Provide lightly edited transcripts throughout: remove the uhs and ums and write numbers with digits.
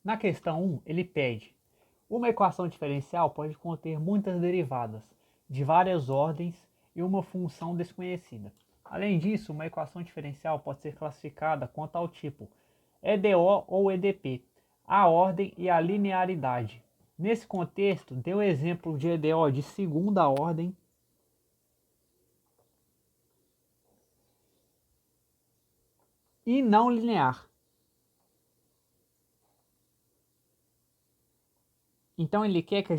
Na questão 1, ele pede: uma equação diferencial pode conter muitas derivadas de várias ordens e uma função desconhecida. Além disso, uma equação diferencial pode ser classificada quanto ao tipo EDO ou EDP, a ordem e a linearidade. Nesse contexto, dê o exemplo de EDO de segunda ordem e não linear. Então ele quer que a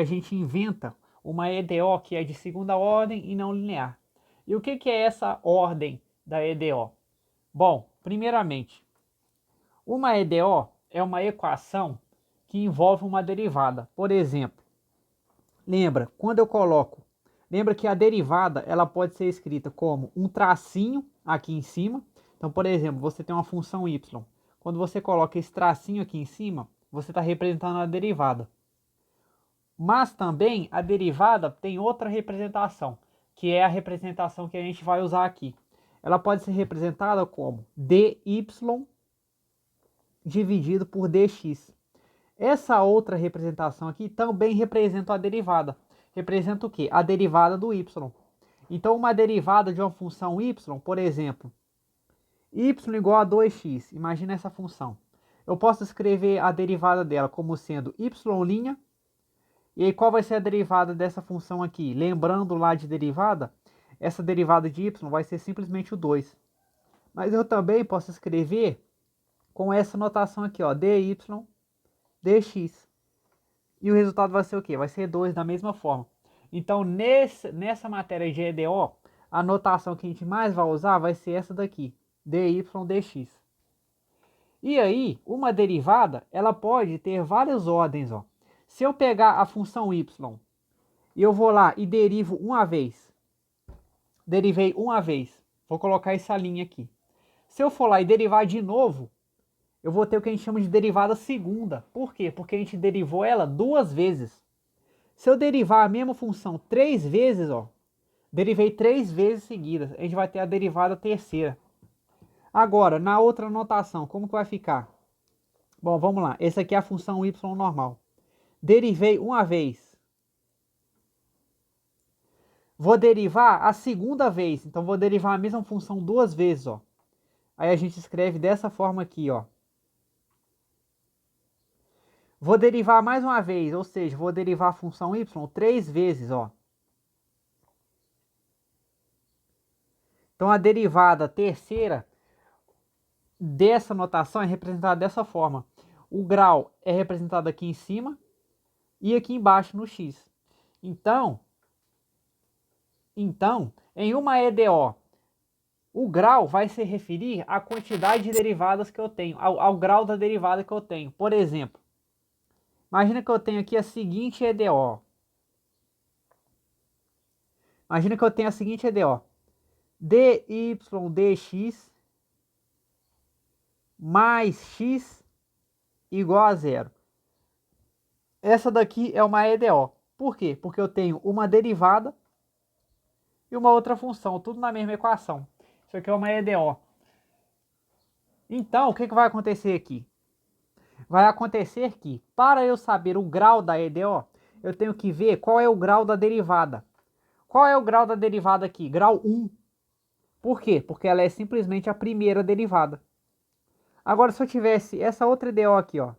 gente inventa uma EDO que é de segunda ordem e não linear. E o que é essa ordem da EDO? Bom, primeiramente, uma EDO é uma equação que envolve uma derivada. Por exemplo, lembra que a derivada ela pode ser escrita como um tracinho aqui em cima. Então, por exemplo, você tem uma função y. Quando você coloca esse tracinho aqui em cima, você está representando a derivada. Mas também a derivada tem outra representação, que é a representação que a gente vai usar aqui. Ela pode ser representada como dy dividido por dx. Essa outra representação aqui também representa a derivada. Representa o quê? A derivada do y. Então, uma derivada de uma função y, por exemplo, y igual a 2x. Imagina essa função. Eu posso escrever a derivada dela como sendo y'. E aí, qual vai ser a derivada dessa função aqui? Lembrando lá de derivada, essa derivada de y vai ser simplesmente o 2. Mas eu também posso escrever com essa notação aqui, ó, dy dx. E o resultado vai ser o quê? Vai ser 2 da mesma forma. Então, nessa matéria de EDO, a notação que a gente mais vai usar vai ser essa daqui, dy dx. E aí, uma derivada, ela pode ter várias ordens, ó. Se eu pegar a função y e eu vou lá e derivo uma vez, derivei uma vez, vou colocar essa linha aqui. Se eu for lá e derivar de novo, eu vou ter o que a gente chama de derivada segunda. Por quê? Porque a gente derivou ela duas vezes. Se eu derivar a mesma função três vezes, ó, derivei três vezes seguidas, a gente vai ter a derivada terceira. Agora, na outra notação, como que vai ficar? Bom, vamos lá. Essa aqui é a função y normal. Derivei uma vez. Vou derivar a segunda vez. Então, vou derivar a mesma função duas vezes, ó. Aí a gente escreve dessa forma aqui, ó. Vou derivar mais uma vez, ou seja, vou derivar a função y três vezes, ó. Então, a derivada terceira dessa notação é representada dessa forma. O grau é representado aqui em cima e aqui embaixo no x. Então em uma EDO, o grau vai se referir à quantidade de derivadas que eu tenho, ao grau da derivada que eu tenho. Por exemplo, imagina que eu tenho aqui a seguinte EDO. Imagina que eu tenho a seguinte EDO. dy dx mais x igual a zero. Essa daqui é uma EDO. Por quê? Porque eu tenho uma derivada e uma outra função, tudo na mesma equação. Isso aqui é uma EDO. Então, o que vai acontecer aqui? Vai acontecer que, para eu saber o grau da EDO, eu tenho que ver qual é o grau da derivada. Qual é o grau da derivada aqui? Grau 1. Por quê? Porque ela é simplesmente a primeira derivada. Agora, se eu tivesse essa outra EDO aqui, ó.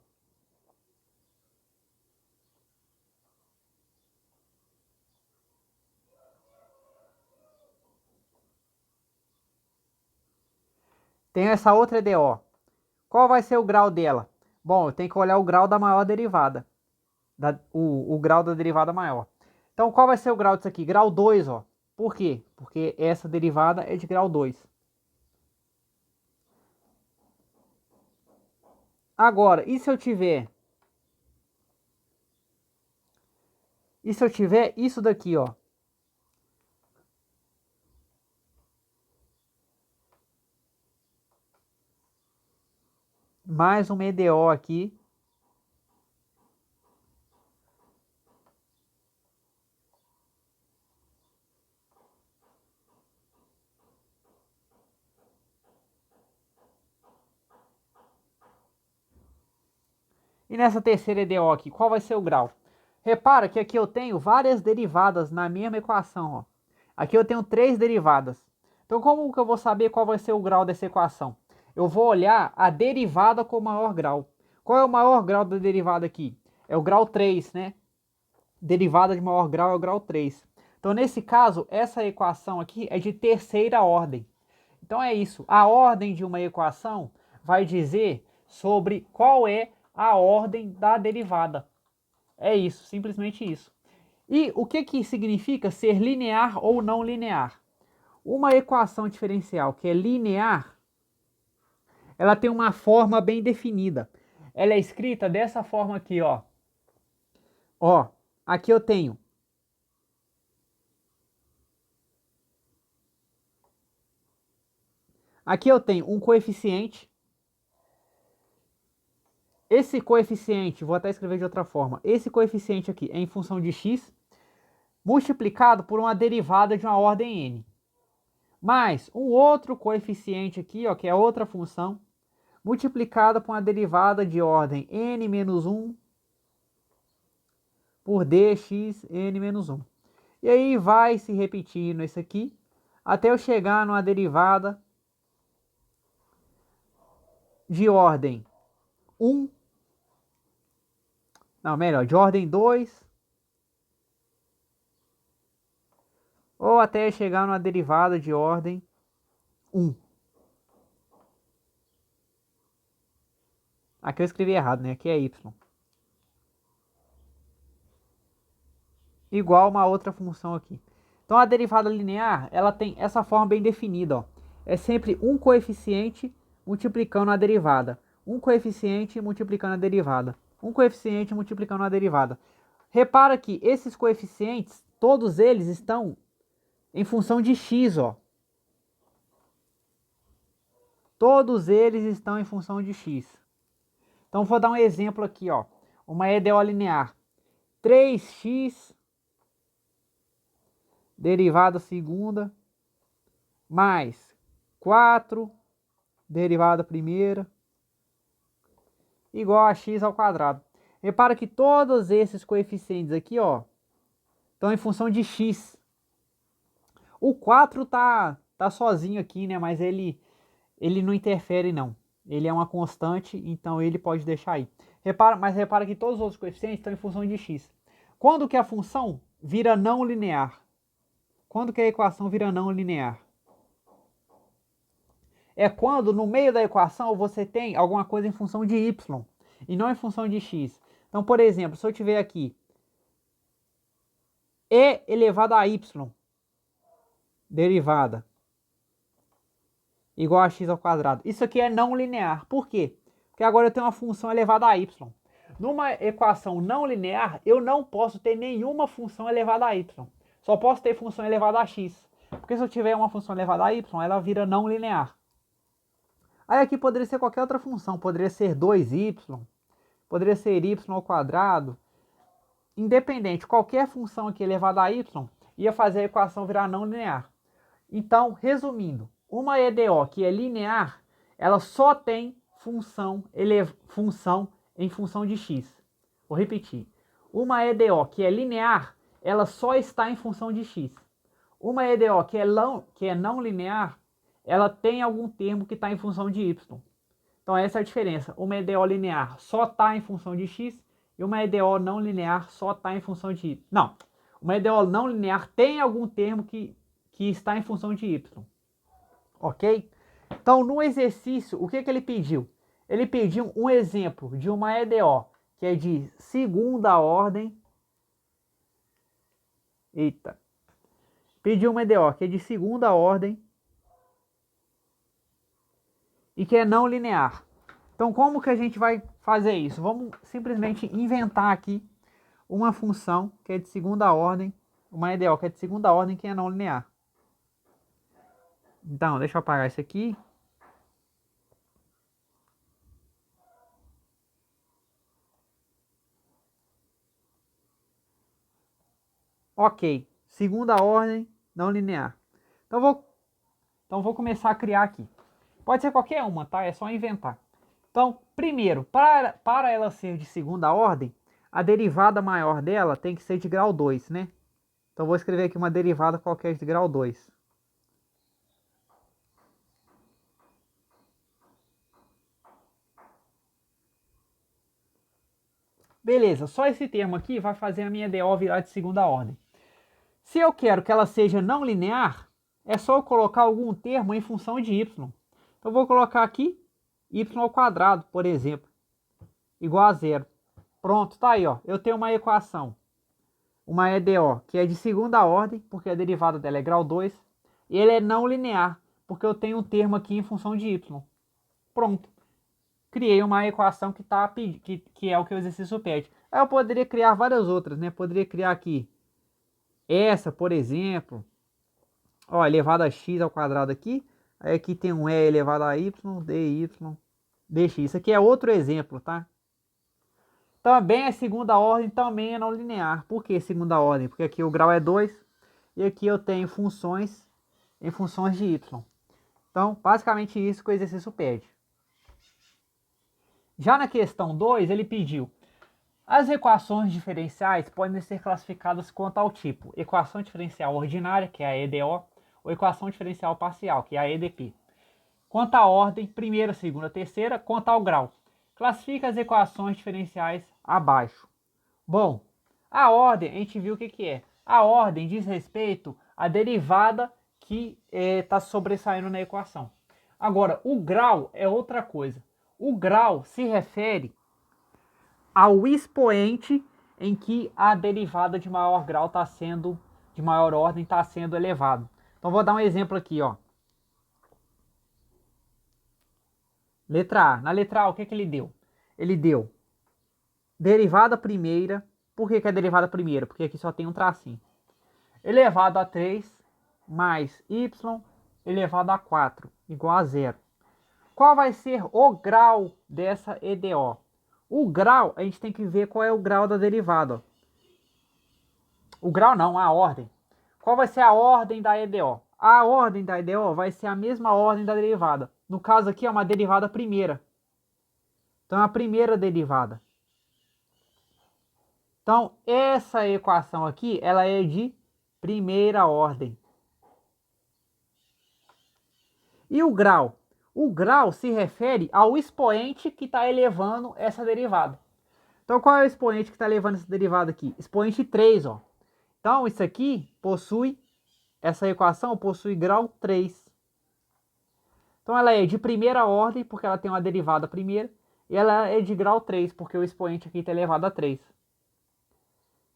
Tem essa outra EDO. Qual vai ser o grau dela? Bom, eu tenho que olhar o grau da maior derivada. O grau da derivada maior. Então, qual vai ser o grau disso aqui? Grau 2, ó. Por quê? Porque essa derivada é de grau 2. Agora, e se eu tiver isso daqui, ó? Mais uma EDO aqui. E nessa terceira EDO aqui, qual vai ser o grau? Repara que aqui eu tenho várias derivadas na mesma equação, ó. Aqui eu tenho 3 derivadas. Então como que eu vou saber qual vai ser o grau dessa equação? Eu vou olhar a derivada com o maior grau. Qual é o maior grau da derivada aqui? É o grau 3, né? Derivada de maior grau é o grau 3. Então nesse caso, essa equação aqui é de terceira ordem. Então é isso. A ordem de uma equação vai dizer sobre qual é a ordem da derivada. É isso, simplesmente isso. E o que significa ser linear ou não linear? Uma equação diferencial que é linear, ela tem uma forma bem definida. Ela é escrita dessa forma aqui, ó. Ó, aqui eu tenho um coeficiente. Esse coeficiente, vou até escrever de outra forma. Esse coeficiente aqui é em função de x, multiplicado por uma derivada de uma ordem n. Mais um outro coeficiente aqui, ó, que é outra função, multiplicada por uma derivada de ordem n menos 1 por dx n menos 1. E aí vai se repetindo isso aqui, até eu chegar numa derivada de ordem 1, não, melhor, de ordem 2, ou até chegar numa derivada de ordem 1. Aqui eu escrevi errado, né? Aqui é y. Igual uma outra função aqui. Então a derivada linear, ela tem essa forma bem definida, ó. É sempre um coeficiente multiplicando a derivada. Um coeficiente multiplicando a derivada. Um coeficiente multiplicando a derivada. Repara que esses coeficientes, todos eles estão em função de x, ó. Todos eles estão em função de x. Então vou dar um exemplo aqui, ó. Uma EDO linear. 3x derivada segunda mais 4 derivada primeira igual a x ao quadrado. Repara que todos esses coeficientes aqui, ó, estão em função de x. O 4 tá sozinho aqui, né? Mas ele não interfere não. Ele é uma constante, então ele pode deixar aí. Mas repara que todos os outros coeficientes estão em função de x. Quando que a função vira não linear? Quando que a equação vira não linear? É quando no meio da equação você tem alguma coisa em função de y e não em função de x. Então, por exemplo, se eu tiver aqui e elevado a y derivada igual a x ao quadrado. Isso aqui é não linear. Por quê? Porque agora eu tenho uma função elevada a y. Numa equação não linear, eu não posso ter nenhuma função elevada a y. Só posso ter função elevada a x. Porque se eu tiver uma função elevada a y, ela vira não linear. Aí aqui poderia ser qualquer outra função. Poderia ser 2y, poderia ser y ao quadrado. Independente, qualquer função aqui elevada a y ia fazer a equação virar não linear. Então, resumindo, uma EDO que é linear, ela só tem função em função de x. Vou repetir. Uma EDO que é linear, ela só está em função de x. Uma EDO que é não linear, ela tem algum termo que está em função de y. Então essa é a diferença. Uma EDO linear só está em função de x e uma EDO não linear só está em função de y. Não, uma EDO não linear tem algum termo que está em função de y. Ok? Então no exercício, o que ele pediu? Ele pediu um exemplo de uma EDO que é de segunda ordem. Eita. Pediu uma EDO que é de segunda ordem e que é não linear. Então como que a gente vai fazer isso? Vamos simplesmente inventar aqui uma função que é de segunda ordem, uma EDO que é de segunda ordem que é não linear. Então, deixa eu apagar isso aqui. Ok, segunda ordem não linear. Então vou começar a criar aqui. Pode ser qualquer uma, tá? É só inventar. Então, primeiro, para ela ser de segunda ordem, a derivada maior dela tem que ser de grau 2, né? Então, vou escrever aqui uma derivada qualquer de grau 2. Beleza, só esse termo aqui vai fazer a minha DO virar de segunda ordem. Se eu quero que ela seja não linear, é só eu colocar algum termo em função de y. Então, eu vou colocar aqui y ao quadrado, por exemplo, igual a zero. Pronto, tá aí, ó. Eu tenho uma equação, uma EDO, que é de segunda ordem, porque a derivada dela é grau 2, e ele é não linear, porque eu tenho um termo aqui em função de y. Pronto. Criei uma equação que é o que o exercício pede. Aí eu poderia criar várias outras, né? Poderia criar aqui essa, por exemplo, ó, elevado a x ao quadrado aqui. Aí aqui tem um e elevado a y, dy, dx. Isso aqui é outro exemplo, tá? Também é segunda ordem, também é não linear. Por que segunda ordem? Porque aqui o grau é 2 e aqui eu tenho funções em funções de y. Então, basicamente isso que o exercício pede. Já na questão 2, ele pediu: as equações diferenciais podem ser classificadas quanto ao tipo equação diferencial ordinária, que é a EDO, ou equação diferencial parcial, que é a EDP. Quanto à ordem, primeira, segunda, terceira, quanto ao grau. Classifica as equações diferenciais abaixo. Bom, a ordem, a gente viu o que é. A ordem diz respeito à derivada que está sobressaindo na equação. Agora, o grau é outra coisa. O grau se refere ao expoente em que a derivada de maior grau está sendo, de maior ordem, está sendo elevado. Então, vou dar um exemplo aqui, ó. Letra A. Na letra A, o que ele deu? Ele deu derivada primeira. Por que é derivada primeira? Porque aqui só tem um tracinho. Elevado a 3 mais y elevado a 4 igual a zero. Qual vai ser o grau dessa EDO? O grau, a gente tem que ver qual é o grau da derivada. O grau não, a ordem. Qual vai ser a ordem da EDO? A ordem da EDO vai ser a mesma ordem da derivada. No caso aqui é uma derivada primeira. Então é a primeira derivada. Então essa equação aqui, ela é de primeira ordem. E o grau? O grau se refere ao expoente que está elevando essa derivada. Então qual é o expoente que está elevando essa derivada aqui? Expoente 3, ó. Então isso aqui possui, essa equação possui grau 3. Então ela é de primeira ordem, porque ela tem uma derivada primeira, e ela é de grau 3, porque o expoente aqui está elevado a 3.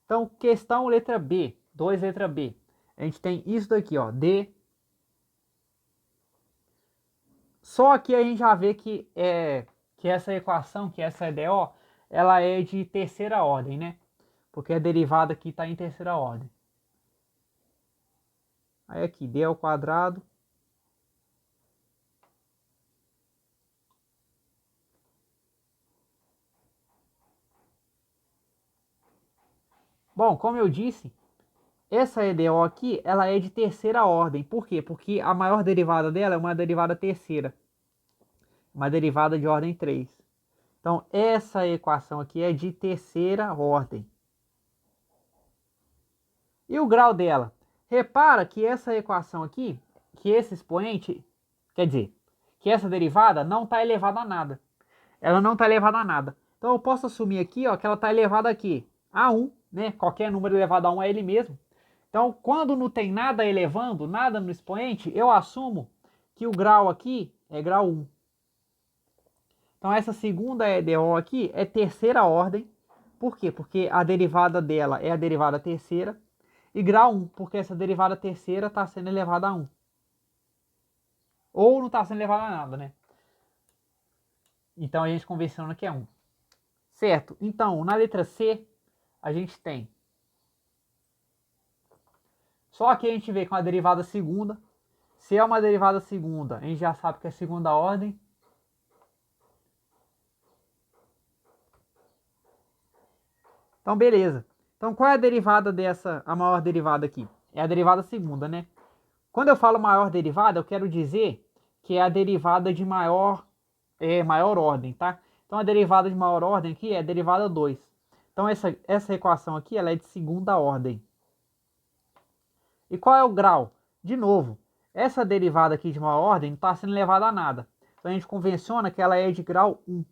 Então, questão letra B, 2 letra B. A gente tem isso daqui, ó, D. Só aqui a gente já vê que essa equação, que essa EDO, ela é de terceira ordem, né? Porque a derivada aqui está em terceira ordem. Aí aqui, D ao quadrado. Bom, como eu disse, essa EDO aqui, ela é de terceira ordem. Por quê? Porque a maior derivada dela é uma derivada terceira. Uma derivada de ordem 3. Então, essa equação aqui é de terceira ordem. E o grau dela? Repara que essa equação aqui, que esse expoente, quer dizer, que essa derivada não está elevada a nada. Ela não está elevada a nada. Então, eu posso assumir aqui, ó, que ela está elevada aqui a 1, né? Qualquer número elevado a 1 é ele mesmo. Então, quando não tem nada elevando, nada no expoente, eu assumo que o grau aqui é grau 1. Então, essa segunda EDO aqui é terceira ordem. Por quê? Porque a derivada dela é a derivada terceira. E grau 1, porque essa derivada terceira está sendo elevada a 1. Ou não está sendo elevada a nada, né? Então, a gente convenciona que é 1. Certo? Então, na letra C, a gente tem. Só que a gente vê com a derivada segunda. Se é uma derivada segunda, a gente já sabe que é segunda ordem. Então, beleza. Então, qual é a derivada dessa, a maior derivada aqui? É a derivada segunda, né? Quando eu falo maior derivada, eu quero dizer que é a derivada de maior é maior ordem, tá? Então a derivada de maior ordem aqui é a derivada 2. Então essa equação aqui ela é de segunda ordem. E qual é o grau? De novo, essa derivada aqui de maior ordem não está sendo levada a nada. Então a gente convenciona que ela é de grau 1.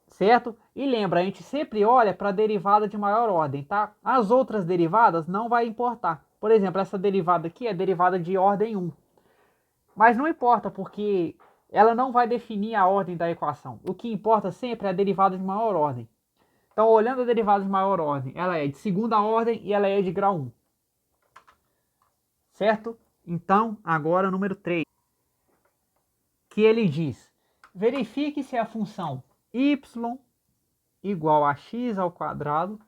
Certo? E lembra, a gente sempre olha para a derivada de maior ordem, tá? As outras derivadas não vai importar. Por exemplo, essa derivada aqui é derivada de ordem 1. Mas não importa, porque ela não vai definir a ordem da equação. O que importa sempre é a derivada de maior ordem. Então, olhando a derivada de maior ordem, ela é de segunda ordem e ela é de grau 1. Certo? Então, agora o número 3. Que ele diz, verifique se a função y igual a x ao quadrado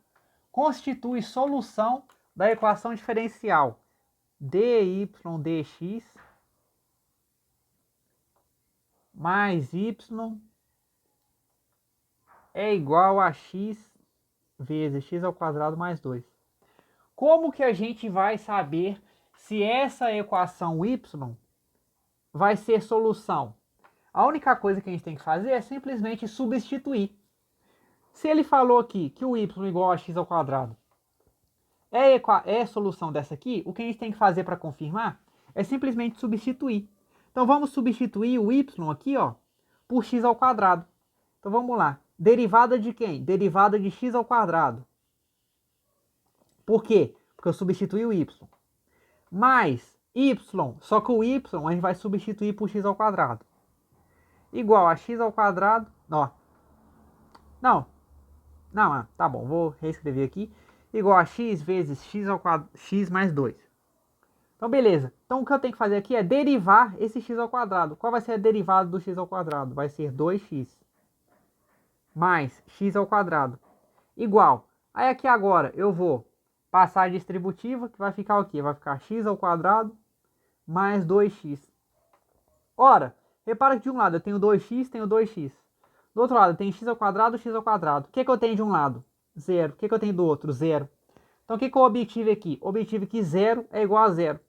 constitui solução da equação diferencial dy dx mais y é igual a x vezes x ao quadrado mais 2. Como que a gente vai saber se essa equação y vai ser solução? A única coisa que a gente tem que fazer é simplesmente substituir. Se ele falou aqui que o y igual a x ao quadrado é solução dessa aqui, o que a gente tem que fazer para confirmar é simplesmente substituir. Então vamos substituir o y aqui, ó, por x ao quadrado. Então vamos lá. Derivada de quem? Derivada de x ao quadrado. Por quê? Porque eu substituí o y. Mais y, só que o y a gente vai substituir por x ao quadrado. Igual a x ao quadrado, ó. Não, tá bom, vou reescrever aqui. Igual a x vezes x ao quadrado, x mais 2. Então, beleza. Então, o que eu tenho que fazer aqui é derivar esse x ao quadrado. Qual vai ser a derivada do x ao quadrado? Vai ser 2x mais x ao quadrado. Igual. Aí aqui agora eu vou passar a distributiva, que vai ficar o quê? Vai ficar x ao quadrado mais 2x. Ora, repara que de um lado eu tenho 2x, tenho 2x. Do outro lado eu tenho x ao quadrado, x ao quadrado. O que eu tenho de um lado? 0. O que eu tenho do outro? 0. Então o que eu obtive aqui? Obtive que 0 é igual a 0.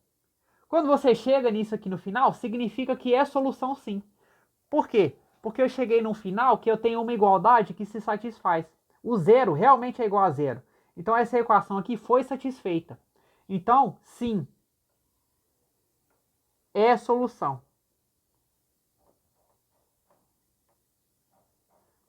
Quando você chega nisso aqui no final, significa que é solução sim. Por quê? Porque eu cheguei no final que eu tenho uma igualdade que se satisfaz. O 0 realmente é igual a 0. Então essa equação aqui foi satisfeita. Então, sim, é solução.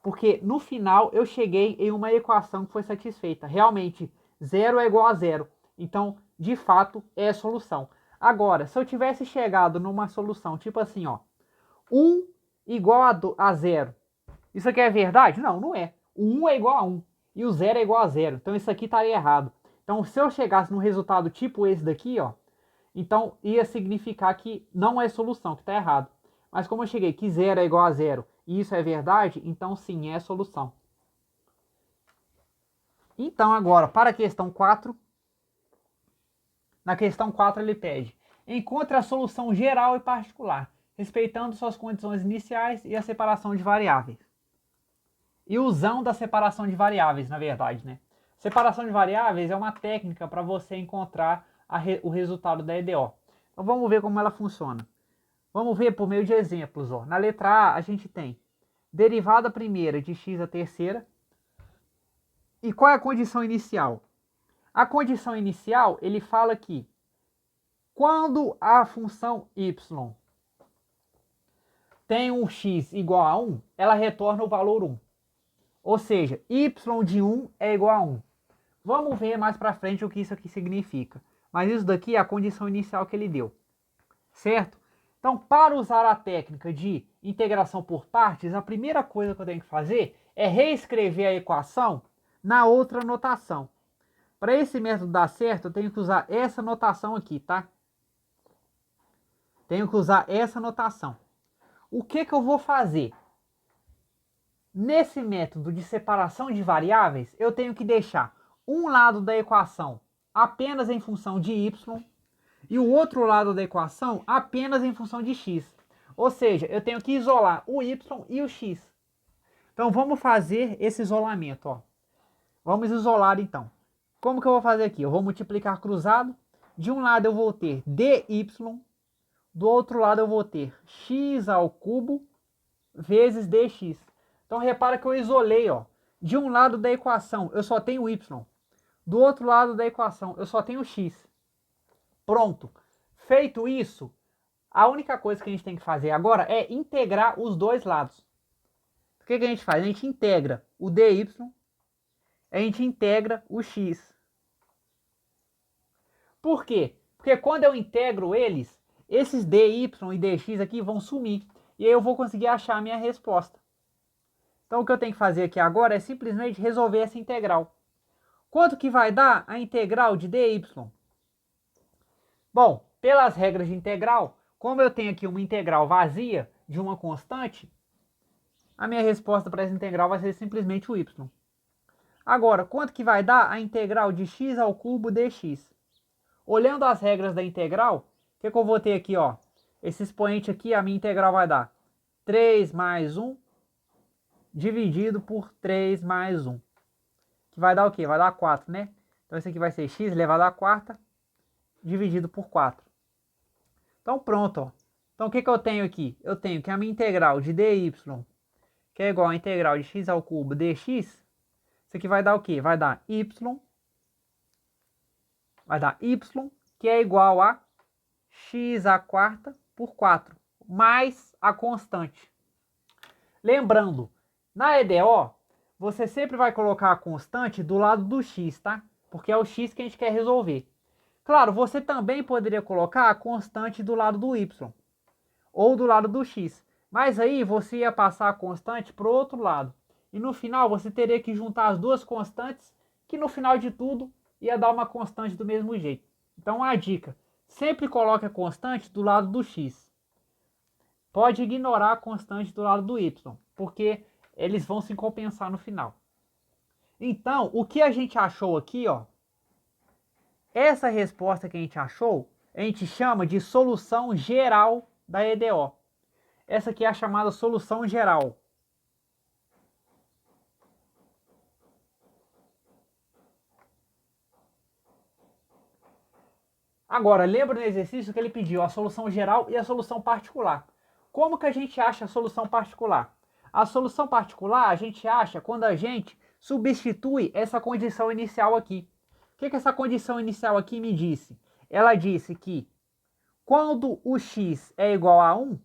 Porque no final eu cheguei em uma equação que foi satisfeita. Realmente, 0 é igual a 0. Então, de fato, é solução. Agora, se eu tivesse chegado numa solução tipo assim, ó, 1 igual a 0. Isso aqui é verdade? Não, não é. O 1 é igual a 1 e o 0 é igual a 0. Então, isso aqui estaria errado. Então, se eu chegasse num resultado tipo esse daqui, ó, então ia significar que não é solução, que está errado. Mas como eu cheguei que 0 é igual a 0 e isso é verdade, então sim, é solução. Então agora, para a questão 4, na questão 4 ele pede: encontre a solução geral e particular, respeitando suas condições iniciais e a separação de variáveis. E usando a separação de variáveis, na verdade, né? Separação de variáveis é uma técnica para você encontrar o resultado da EDO. Então vamos ver como ela funciona. Vamos ver por meio de exemplos. Ó. Na letra A, a gente tem derivada primeira de x a terceira. E qual é a condição inicial? A condição inicial, ele fala que quando a função y tem um x igual a 1, ela retorna o valor 1. Ou seja, y de 1 é igual a 1. Vamos ver mais para frente o que isso aqui significa. Mas isso daqui é a condição inicial que ele deu. Certo? Então, para usar a técnica de integração por partes, a primeira coisa que eu tenho que fazer é reescrever a equação na outra notação. Para esse método dar certo, eu tenho que usar essa notação aqui, tá? Tenho que usar essa notação. O que eu vou fazer? Nesse método de separação de variáveis, eu tenho que deixar um lado da equação apenas em função de y e o outro lado da equação apenas em função de x. Ou seja, eu tenho que isolar o y e o x. Então vamos fazer esse isolamento. Ó. Vamos isolar então. Como que eu vou fazer aqui? Eu vou multiplicar cruzado. De um lado eu vou ter dy, Do outro lado eu vou ter x ao cubo vezes dx. Então repara que eu isolei, ó. De um lado da equação eu só tenho y. Do outro lado da equação eu só tenho x. Pronto. Feito isso, a única coisa que a gente tem que fazer agora é integrar os dois lados. O que a gente faz? A gente integra o dy, a gente integra o x. Por quê? Porque quando eu integro eles, esses dy e dx aqui vão sumir. E aí eu vou conseguir achar a minha resposta. Então o que eu tenho que fazer aqui agora é simplesmente resolver essa integral. Quanto que vai dar a integral de dy? Bom, pelas regras de integral, como eu tenho aqui uma integral vazia de uma constante, a minha resposta para essa integral vai ser simplesmente o y. Agora, quanto que vai dar a integral de x ao cubo dx? Olhando as regras da integral, o que eu vou ter aqui, ó? Esse expoente aqui, a minha integral vai dar 3 mais 1 dividido por 3 mais 1. Que vai dar o quê? Vai dar 4, né? Então esse aqui vai ser x elevado à quarta dividido por 4. Então pronto, ó. Então o que eu tenho aqui? Eu tenho que a minha integral de dy, que é igual a integral de x ao cubo dx, isso aqui vai dar o quê? Vai dar y, que é igual a x à quarta por 4, mais a constante. Lembrando, na EDO, você sempre vai colocar a constante do lado do x, tá? Porque é o x que a gente quer resolver. Claro, você também poderia colocar a constante do lado do y, ou do lado do x. Mas aí você ia passar a constante para o outro lado. E no final você teria que juntar as duas constantes, que no final de tudo ia dar uma constante do mesmo jeito. Então a dica, sempre coloque a constante do lado do x. Pode ignorar a constante do lado do y, porque eles vão se compensar no final. Então, o que a gente achou aqui, ó, essa resposta que a gente achou, a gente chama de solução geral da EDO. Essa aqui é a chamada solução geral. Agora, lembra no exercício que ele pediu a solução geral e a solução particular. Como que a gente acha a solução particular? A solução particular a gente acha quando a gente substitui essa condição inicial aqui. O que essa condição inicial aqui me disse? Ela disse que quando o x é igual a 1,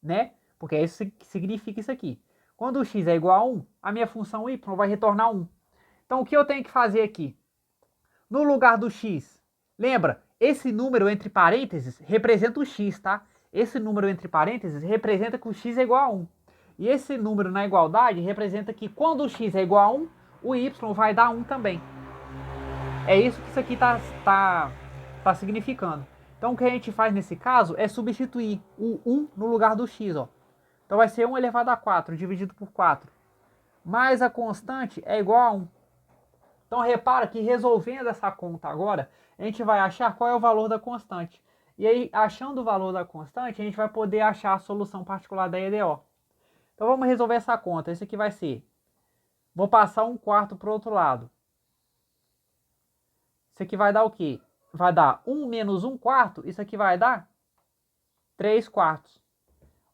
né? Porque é isso que significa isso aqui. Quando o x é igual a 1, a minha função y vai retornar 1. Então o que eu tenho que fazer aqui? No lugar do x, lembra, esse número entre parênteses representa o x, tá? Esse número entre parênteses representa que o x é igual a 1. E esse número na igualdade representa que quando o x é igual a 1, o y vai dar 1 também. É isso que isso aqui tá significando. Então o que a gente faz nesse caso é substituir o 1 no lugar do x, ó. Então vai ser 1 elevado a 4 dividido por 4. Mais a constante é igual a 1. Então repara que resolvendo essa conta agora, a gente vai achar qual é o valor da constante. E aí, achando o valor da constante, a gente vai poder achar a solução particular da EDO. Então vamos resolver essa conta. Esse aqui vai ser, vou passar 1/4 para o outro lado. Isso aqui vai dar o quê? Vai dar 1 menos 1/4, isso aqui vai dar 3/4.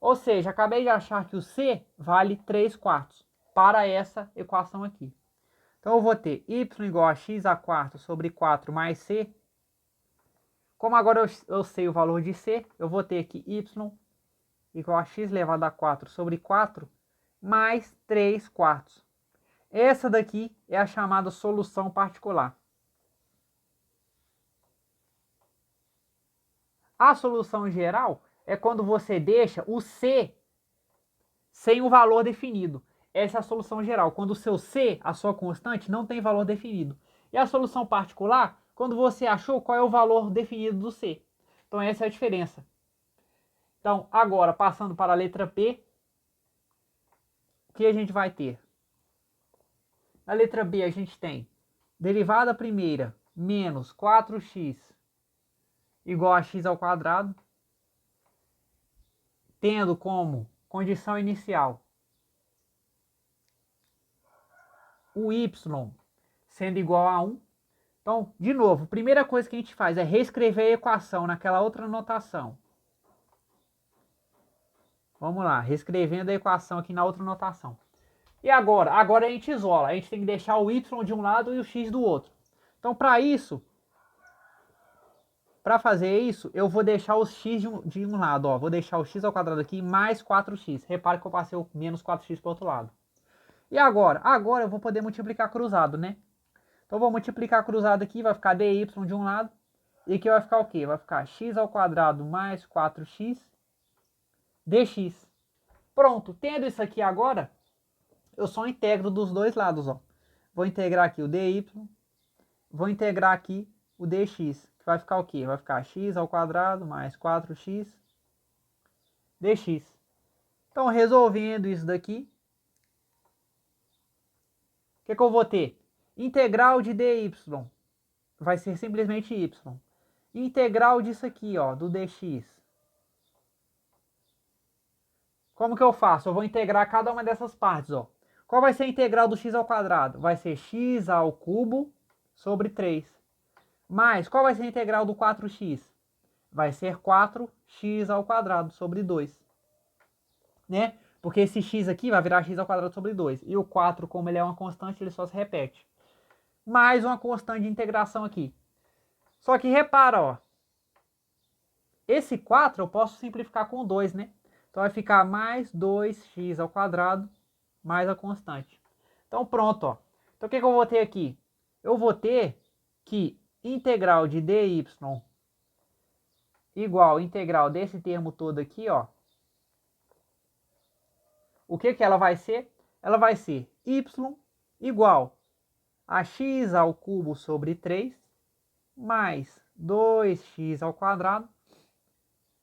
Ou seja, acabei de achar que o C vale 3/4 para essa equação aqui. Então eu vou ter y igual a x à quarta sobre 4 mais c. Como agora eu sei o valor de c, eu vou ter aqui y igual a x elevado a 4 sobre 4 mais 3/4. Essa daqui é a chamada solução particular. A solução geral é quando você deixa o c sem o valor definido. Essa é a solução geral, quando o seu c, a sua constante, não tem valor definido. E a solução particular, quando você achou qual é o valor definido do c. Então essa é a diferença. Então agora, passando para a letra P, o que a gente vai ter? Na letra B a gente tem derivada primeira menos 4x igual a x ao quadrado, tendo como condição inicial o y sendo igual a 1. Então, de novo, a primeira coisa que a gente faz é reescrever a equação naquela outra notação. Vamos lá, reescrevendo a equação aqui na outra notação. E agora? Agora a gente isola. A gente tem que deixar o y de um lado e o x do outro. Então, para isso, para fazer isso, eu vou deixar os x de um lado. Ó. Vou deixar o x ao quadrado aqui mais 4x. Repare que eu passei o menos 4x para o outro lado. E agora? Agora eu vou poder multiplicar cruzado, né? Então, eu vou multiplicar cruzado aqui, vai ficar dy de um lado. E aqui vai ficar o quê? Vai ficar x ao quadrado mais 4x dx. Pronto, tendo isso aqui agora, eu só integro dos dois lados, ó. Vou integrar aqui o dy, vou integrar aqui o dx, que vai ficar o quê? Vai ficar x ao quadrado mais 4x dx. Então, resolvendo isso daqui, o que eu vou ter? Integral de dy vai ser simplesmente y. Integral disso aqui, ó, do dx. Como que eu faço? Eu vou integrar cada uma dessas partes, ó. Qual vai ser a integral do x ao quadrado? Vai ser x ao cubo sobre 3. Mas, qual vai ser a integral do 4x? Vai ser 4x ao quadrado sobre 2. Né? Porque esse x aqui vai virar x ao quadrado sobre 2. E o 4, como ele é uma constante, ele só se repete. Mais uma constante de integração aqui. Só que repara, ó. Esse 4 eu posso simplificar com 2, né? Então vai ficar mais 2x ao quadrado mais a constante. Então pronto, ó. Então o que eu vou ter aqui? Eu vou ter que integral de dy igual integral desse termo todo aqui, ó. O que ela vai ser? Ela vai ser y igual a x ao cubo sobre 3 mais 2x ao quadrado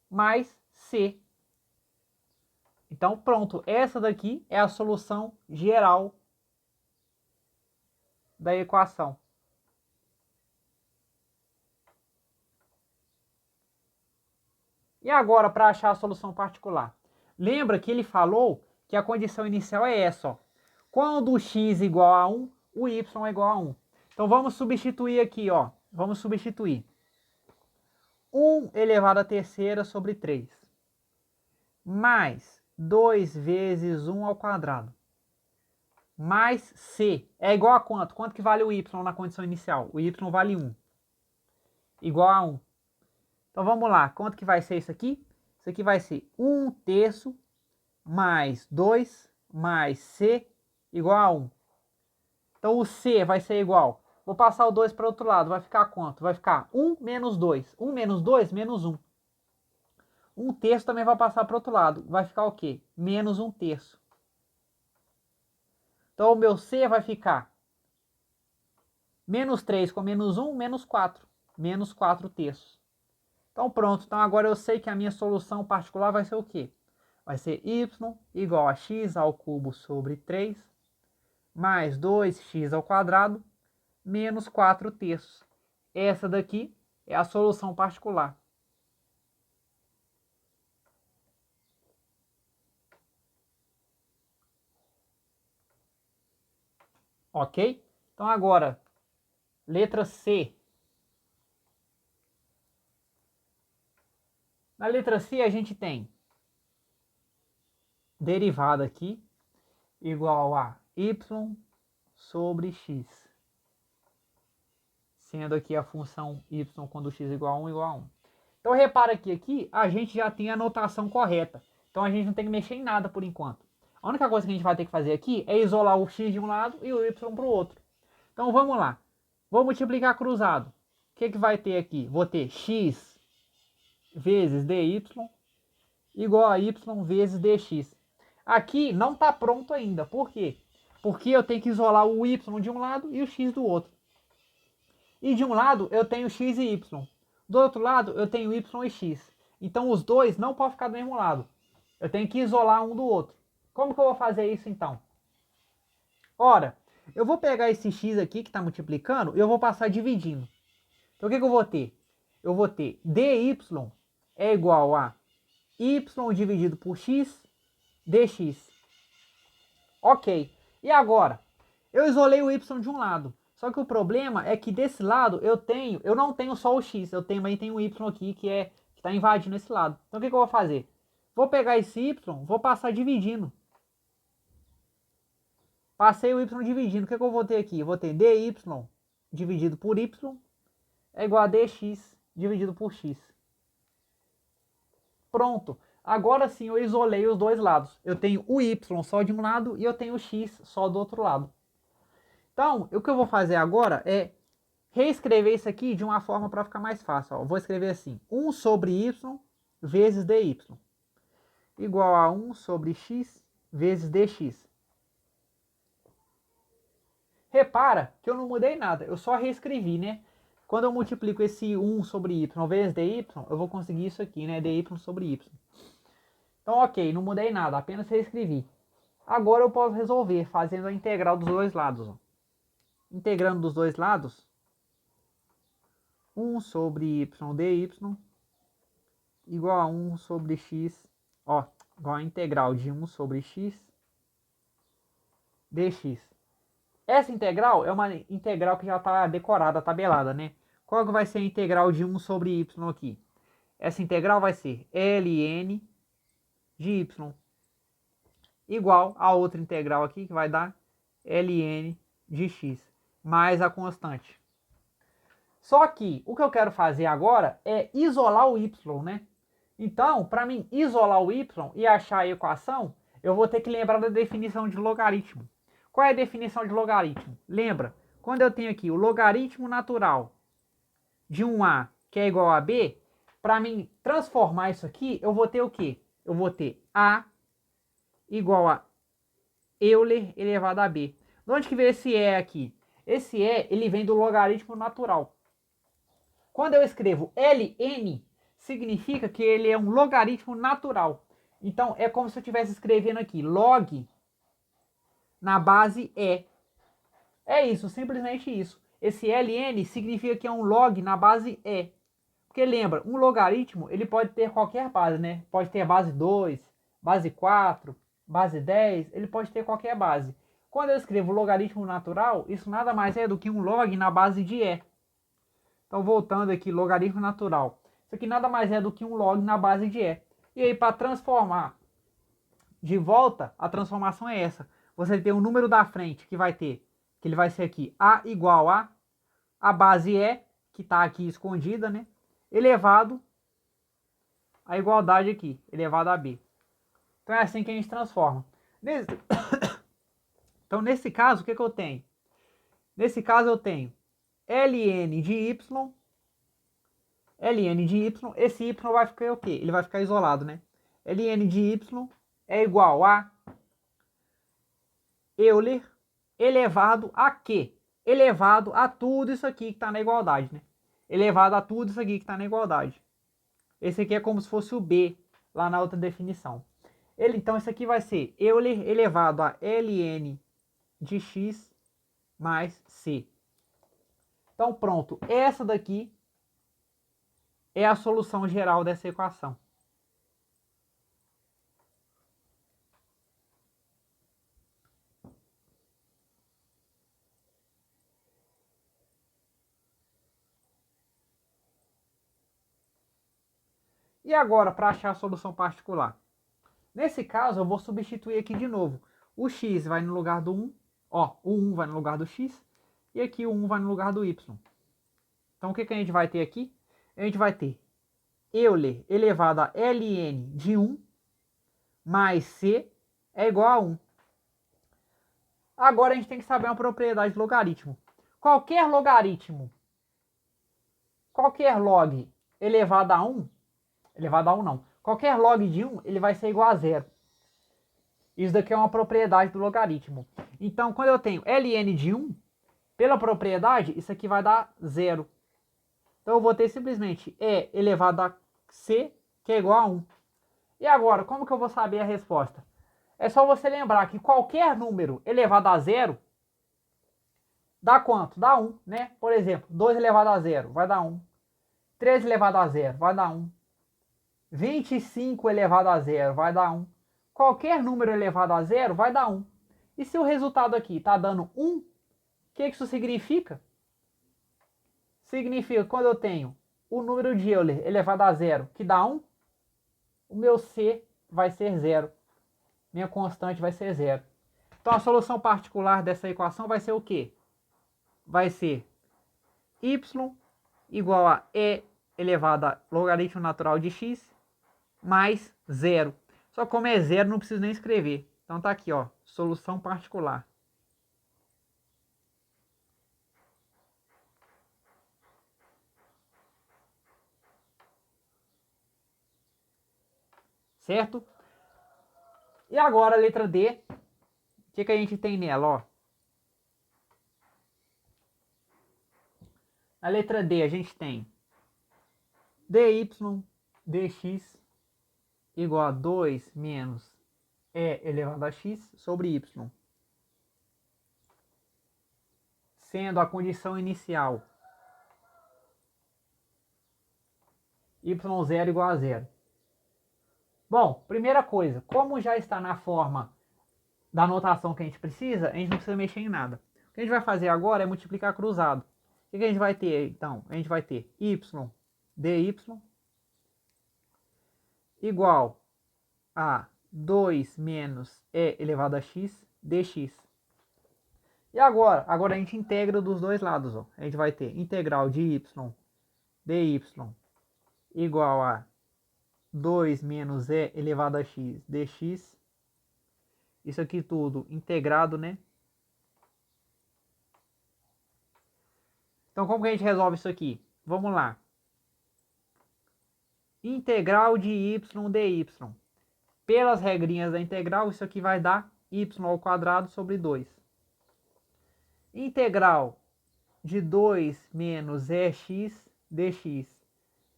mais c. Então pronto, essa daqui é a solução geral da equação. E agora, para achar a solução particular? Lembra que ele falou que a condição inicial é essa, ó. Quando o x igual a 1, o y é igual a 1. Então vamos substituir aqui, ó. Vamos substituir. 1 elevado à terceira sobre 3. Mais 2 vezes 1 ao quadrado. Mais c. É igual a quanto? Quanto que vale o y na condição inicial? O y vale 1. Igual a 1. Então vamos lá, quanto que vai ser isso aqui? Isso aqui vai ser 1/3 mais 2 mais c igual a 1. Então o c vai ser igual, vou passar o 2 para o outro lado, vai ficar quanto? Vai ficar 1 menos 2. 1 menos 2, menos 1. 1/3 também vai passar para o outro lado, vai ficar o quê? Menos 1/3. Então o meu c vai ficar menos 3 com menos 1, menos 4. Menos 4/3. Então pronto, então agora eu sei que a minha solução particular vai ser o quê? Vai ser y igual a x ao cubo sobre 3 mais 2x ao quadrado menos 4/3. Essa daqui é a solução particular. Ok? Então agora, letra C. Na letra C a gente tem derivada aqui igual a y sobre x. Sendo aqui a função y quando x igual a 1 igual a 1. Então repara que aqui a gente já tem a notação correta. Então a gente não tem que mexer em nada por enquanto. A única coisa que a gente vai ter que fazer aqui é isolar o x de um lado e o y para o outro. Então vamos lá. Vou multiplicar cruzado. O que vai ter aqui? Vou ter x vezes dy igual a y vezes dx. Aqui não está pronto ainda. Por quê? Porque eu tenho que isolar o y de um lado e o x do outro. E de um lado eu tenho x e y. Do outro lado eu tenho y e x. Então os dois não podem ficar do mesmo lado. Eu tenho que isolar um do outro. Como que eu vou fazer isso então? Ora, eu vou pegar esse x aqui que está multiplicando e eu vou passar dividindo. Então o que eu vou ter? Eu vou ter dy é igual a y dividido por x dx. Ok. E agora? Eu isolei o y de um lado. Só que o problema é que desse lado eu não tenho só o x, eu também tenho o y aqui que está invadindo esse lado. Então o que eu vou fazer? Vou pegar esse y, vou passar dividindo. Passei o y dividindo. O que eu vou ter aqui? Eu vou ter dy dividido por y é igual a dx dividido por x. Pronto. Agora sim eu isolei os dois lados. Eu tenho o y só de um lado e eu tenho o x só do outro lado. Então, o que eu vou fazer agora é reescrever isso aqui de uma forma para ficar mais fácil. Ó. Eu vou escrever assim, 1 sobre y vezes dy igual a 1 sobre x vezes dx. Repara que eu não mudei nada, eu só reescrevi, né? Quando eu multiplico esse 1 sobre y vezes dy, eu vou conseguir isso aqui, né? dy sobre y. Então, ok, não mudei nada, apenas reescrevi. Agora eu posso resolver fazendo a integral dos dois lados. Ó. Integrando dos dois lados, 1 sobre y dy igual a 1 sobre x, ó, igual a integral de 1 sobre x dx. Essa integral é uma integral que já está decorada, tabelada, né? Qual que vai ser a integral de 1 sobre y aqui? Essa integral vai ser ln de y igual a outra integral aqui, que vai dar ln de x, mais a constante. Só que o que eu quero fazer agora é isolar o y, né? Então, para mim isolar o y e achar a equação, eu vou ter que lembrar da definição de logaritmo. Qual é a definição de logaritmo? Lembra, quando eu tenho aqui o logaritmo natural de 1a, que é igual a b, para mim transformar isso aqui, eu vou ter o quê? Eu vou ter a igual a Euler elevado a b. De onde que veio esse e aqui? Esse e, ele vem do logaritmo natural. Quando eu escrevo ln, significa que ele é um logaritmo natural. Então, é como se eu estivesse escrevendo aqui log na base e. É isso, simplesmente isso. Esse ln significa que é um log na base e. Porque lembra, um logaritmo, ele pode ter qualquer base, né? Pode ter base 2, base 4, base 10, ele pode ter qualquer base. Quando eu escrevo logaritmo natural, isso nada mais é do que um log na base de e. Então, voltando aqui, logaritmo natural. Isso aqui nada mais é do que um log na base de e. E aí, para transformar de volta, a transformação é essa. Você tem um número da frente que vai ter, que ele vai ser aqui, a igual a base e, que está aqui escondida, né? Elevado a igualdade aqui, elevado a b. Então, é assim que a gente transforma. Então, nesse caso, o que eu tenho? Nesse caso, eu tenho ln de y, esse y vai ficar o quê? Ele vai ficar isolado, né? ln de y é igual a Euler elevado a quê? Elevado a tudo isso aqui que está na igualdade, né? Elevado a tudo isso aqui que está na igualdade. Esse aqui é como se fosse o b, lá na outra definição. Então, isso aqui vai ser Euler elevado a ln de x mais c. Então, pronto. Essa daqui é a solução geral dessa equação. E agora, para achar a solução particular? Nesse caso, eu vou substituir aqui de novo. O x vai no lugar do 1, ó, o 1 vai no lugar do x, e aqui o 1 vai no lugar do y. Então, o que a gente vai ter aqui? A gente vai ter Euler elevado a ln de 1 mais c é igual a 1. Agora, a gente tem que saber uma propriedade de logaritmo. Qualquer logaritmo, qualquer log elevado a 1, elevado a 1 não, qualquer log de 1, ele vai ser igual a 0. Isso daqui é uma propriedade do logaritmo. Então, quando eu tenho ln de 1, pela propriedade, isso aqui vai dar 0. Então, eu vou ter simplesmente e elevado a c, que é igual a 1. E agora, como que eu vou saber a resposta? É só você lembrar que qualquer número elevado a 0 dá quanto? Dá 1, né? Por exemplo, 2 elevado a 0 vai dar 1. 3 elevado a 0 vai dar 1. 25 elevado a 0 vai dar 1. Qualquer número elevado a 0 vai dar 1. E se o resultado aqui está dando 1, o que isso significa? Significa que quando eu tenho o número de Euler elevado a 0, que dá 1, o meu C vai ser zero. Minha constante vai ser zero. Então a solução particular dessa equação vai ser o quê? Vai ser y igual a e elevado a logaritmo natural de x mais zero. Só como é zero, não preciso nem escrever. Então tá aqui, ó, solução particular. Certo? E agora a letra D, o que a gente tem nela, ó? A letra D a gente tem dy dx igual a 2 menos e elevado a x sobre y. Sendo a condição inicial y0 igual a zero. Bom, primeira coisa, como já está na forma da notação que a gente precisa, a gente não precisa mexer em nada. O que a gente vai fazer agora é multiplicar cruzado. O que a gente vai ter, então? A gente vai ter y dy igual a 2 menos e elevado a x dx. E agora a gente integra dos dois lados. Ó. A gente vai ter integral de y dy igual a 2 menos e elevado a x dx. Isso aqui tudo integrado, né? Então como que a gente resolve isso aqui? Vamos lá. Integral de y dy. Pelas regrinhas da integral, isso aqui vai dar y ao quadrado sobre 2. Integral de 2 menos ex dx.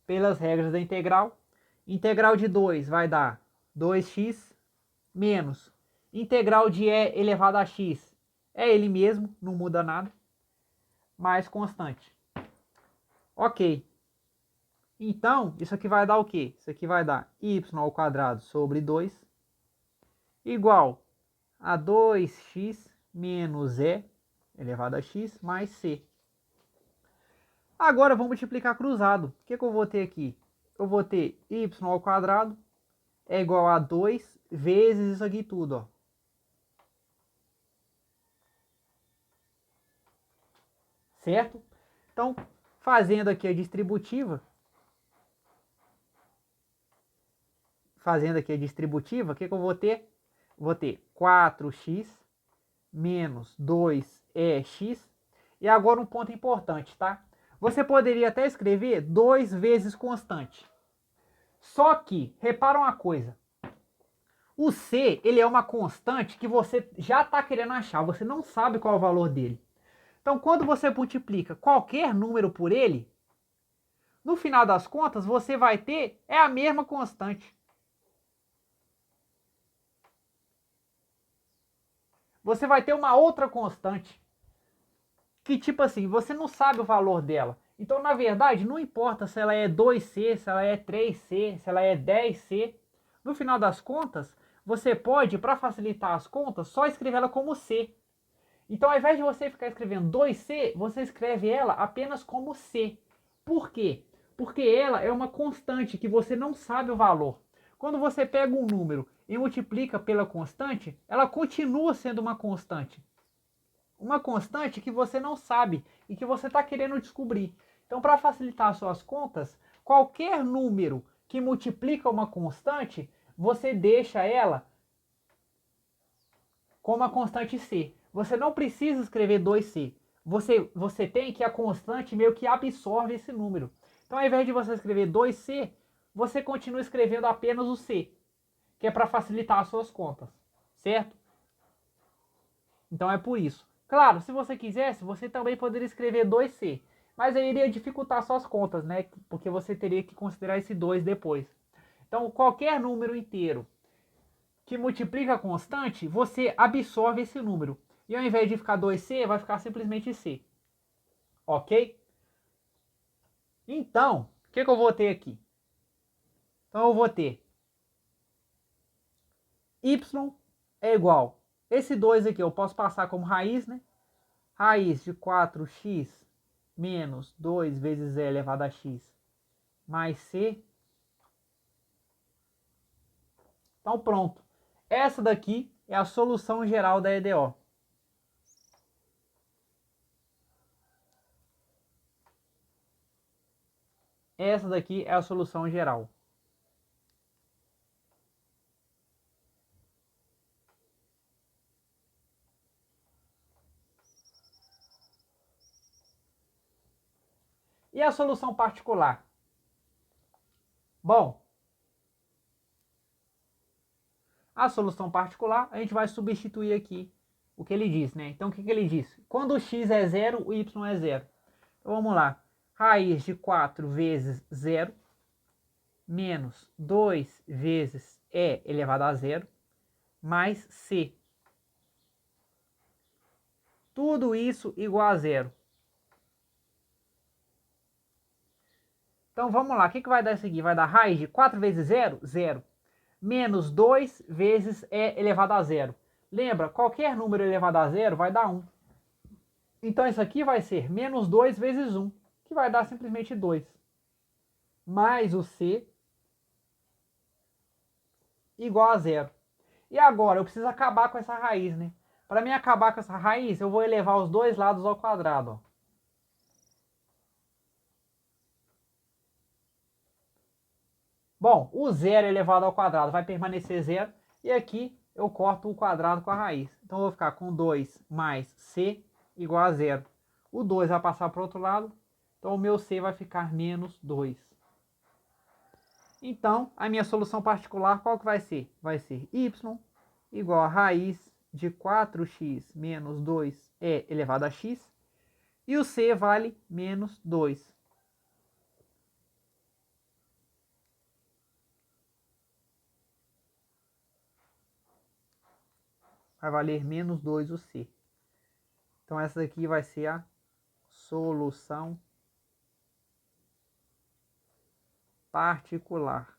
Pelas regras da integral, integral de 2 vai dar 2x menos integral de e elevado a x. É ele mesmo, não muda nada, mais constante. Ok. Então, isso aqui vai dar o quê? Isso aqui vai dar y ao quadrado sobre 2 igual a 2x menos e elevado a x mais c. Agora vamos multiplicar cruzado. O que eu vou ter aqui? Eu vou ter y ao quadrado é igual a 2 vezes isso aqui tudo, ó. Certo? Então, fazendo aqui a distributiva, o que eu vou ter? Vou ter 4x menos 2x. E agora um ponto importante, tá? Você poderia até escrever 2 vezes constante. Só que, repara uma coisa. O C, ele é uma constante que você já está querendo achar. Você não sabe qual é o valor dele. Então, quando você multiplica qualquer número por ele, no final das contas, você vai ter a mesma constante. Você vai ter uma outra constante. Que tipo assim, você não sabe o valor dela. Então, na verdade, não importa se ela é 2C, se ela é 3C, se ela é 10C. No final das contas, você pode, para facilitar as contas, só escrever ela como C. Então, ao invés de você ficar escrevendo 2C, você escreve ela apenas como C. Por quê? Porque ela é uma constante que você não sabe o valor. Quando você pega um número e multiplica pela constante, ela continua sendo uma constante. Uma constante que você não sabe e que você está querendo descobrir. Então, para facilitar suas contas, qualquer número que multiplica uma constante, você deixa ela como a constante C. Você não precisa escrever 2C. Você tem que a constante meio que absorve esse número. Então, ao invés de você escrever 2C, você continua escrevendo apenas o C, que é para facilitar as suas contas, certo? Então é por isso. Claro, se você quisesse, você também poderia escrever 2C, mas aí iria dificultar suas contas, né? Porque você teria que considerar esse 2 depois. Então, qualquer número inteiro que multiplica a constante, você absorve esse número. E ao invés de ficar 2C, vai ficar simplesmente C. Ok? Então, o que eu vou ter aqui? Então eu vou ter y é igual. Esse 2 aqui eu posso passar como raiz, né? Raiz de 4x menos 2 vezes e elevado a x mais c Então pronto. Essa daqui é a solução geral da EDO. Essa daqui é a solução geral. E a solução particular? Bom, a solução particular, a gente vai substituir aqui o que ele diz, né? Então, o que ele diz? Quando o x é zero, o y é zero. Então, vamos lá. Raiz de 4 vezes 0, menos 2 vezes e elevado a zero, mais c. Tudo isso igual a zero. Então, vamos lá. O que vai dar isso aqui? Vai dar raiz de 4 vezes 0? 0. Menos 2 vezes e elevado a zero. Lembra, qualquer número elevado a zero vai dar 1. Então, isso aqui vai ser menos 2 vezes 1, que vai dar simplesmente 2. Mais o c igual a zero. E agora, eu preciso acabar com essa raiz, né? Para mim acabar com essa raiz, eu vou elevar os dois lados ao quadrado, ó. Bom, o zero elevado ao quadrado vai permanecer zero. E aqui eu corto o quadrado com a raiz. Então eu vou ficar com 2 mais c igual a zero. O 2 vai passar para o outro lado. Então o meu c vai ficar menos 2. Então, a minha solução particular, qual que vai ser? Vai ser y igual a raiz de 4x menos 2e elevado a x. E o c vale menos 2. Vai valer menos 2 o c. Então essa daqui vai ser a solução particular.